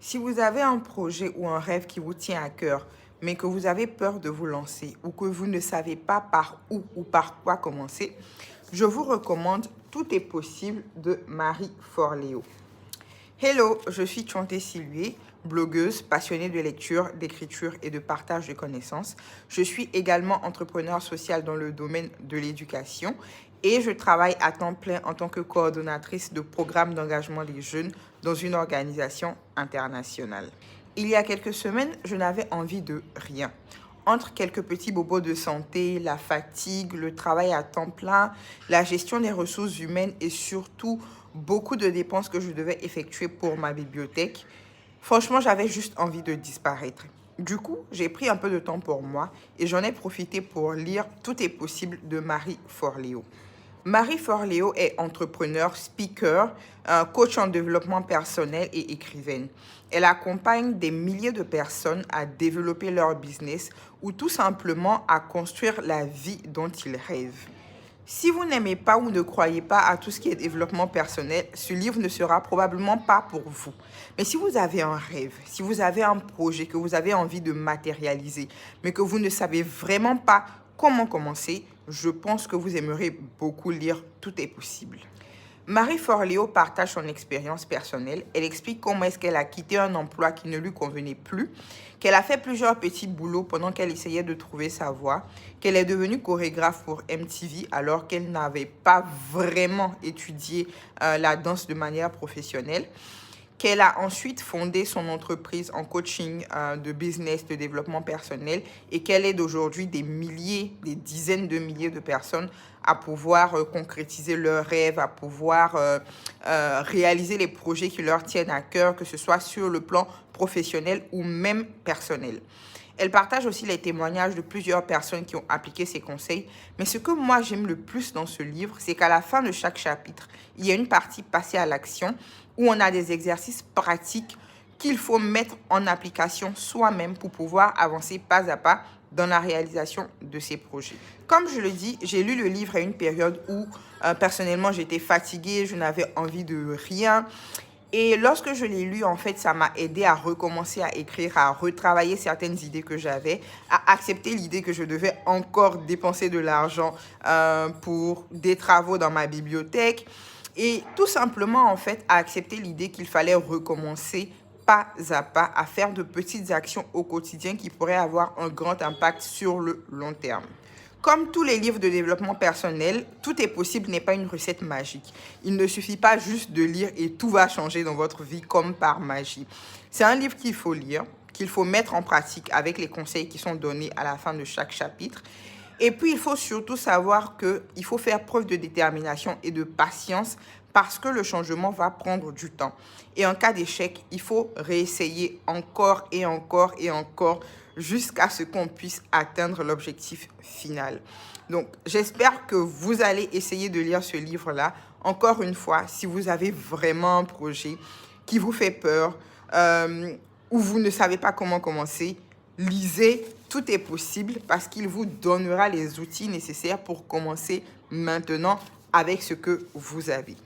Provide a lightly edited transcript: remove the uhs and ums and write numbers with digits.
Si vous avez un projet ou un rêve qui vous tient à cœur, mais que vous avez peur de vous lancer ou que vous ne savez pas par où ou par quoi commencer, je vous recommande Tout est possible de Marie Forleo. Hello, je suis Chanté Silué, blogueuse passionnée de lecture, d'écriture et de partage de connaissances. Je suis également entrepreneur social dans le domaine de l'éducation et je travaille à temps plein en tant que coordonnatrice de programmes d'engagement des jeunes dans une organisation internationale. Il y a quelques semaines, je n'avais envie de rien. Entre quelques petits bobos de santé, la fatigue, le travail à temps plein, la gestion des ressources humaines et surtout beaucoup de dépenses que je devais effectuer pour ma bibliothèque, franchement, j'avais juste envie de disparaître. Du coup, j'ai pris un peu de temps pour moi et j'en ai profité pour lire Tout est possible de Marie Forleo. Marie Forleo est entrepreneur, speaker, coach en développement personnel et écrivaine. Elle accompagne des milliers de personnes à développer leur business ou tout simplement à construire la vie dont ils rêvent. Si vous n'aimez pas ou ne croyez pas à tout ce qui est développement personnel, ce livre ne sera probablement pas pour vous. Mais si vous avez un rêve, si vous avez un projet que vous avez envie de matérialiser, mais que vous ne savez vraiment pas comment commencer, je pense que vous aimerez beaucoup lire Tout est possible. Marie Forleo partage son expérience personnelle. Elle explique comment est-ce qu'elle a quitté un emploi qui ne lui convenait plus, qu'elle a fait plusieurs petits boulots pendant qu'elle essayait de trouver sa voie, qu'elle est devenue chorégraphe pour MTV alors qu'elle n'avait pas vraiment étudié la danse de manière professionnelle, qu'elle a ensuite fondé son entreprise en coaching de business, de développement personnel et qu'elle aide aujourd'hui des milliers, des dizaines de milliers de personnes à pouvoir concrétiser leurs rêves, à pouvoir réaliser les projets qui leur tiennent à cœur, que ce soit sur le plan professionnel ou même personnel. Elle partage aussi les témoignages de plusieurs personnes qui ont appliqué ses conseils. Mais ce que moi j'aime le plus dans ce livre, c'est qu'à la fin de chaque chapitre, il y a une partie passée à l'action où on a des exercices pratiques qu'il faut mettre en application soi-même pour pouvoir avancer pas à pas dans la réalisation de ces projets. Comme je le dis, j'ai lu le livre à une période où personnellement j'étais fatiguée, je n'avais envie de rien. Et lorsque je l'ai lu, en fait, ça m'a aidé à recommencer à écrire, à retravailler certaines idées que j'avais, à accepter l'idée que je devais encore dépenser de l'argent pour des travaux dans ma bibliothèque et tout simplement, en fait, à accepter l'idée qu'il fallait recommencer pas à pas à faire de petites actions au quotidien qui pourraient avoir un grand impact sur le long terme. Comme tous les livres de développement personnel, Tout est possible n'est pas une recette magique. Il ne suffit pas juste de lire et tout va changer dans votre vie comme par magie. C'est un livre qu'il faut lire, qu'il faut mettre en pratique avec les conseils qui sont donnés à la fin de chaque chapitre. Et puis, il faut surtout savoir qu'il faut faire preuve de détermination et de patience parce que le changement va prendre du temps. Et en cas d'échec, il faut réessayer encore et encore et encore jusqu'à ce qu'on puisse atteindre l'objectif final. Donc, j'espère que vous allez essayer de lire ce livre-là. Encore une fois, si vous avez vraiment un projet qui vous fait peur ou vous ne savez pas comment commencer, lisez Tout est possible parce qu'il vous donnera les outils nécessaires pour commencer maintenant avec ce que vous avez.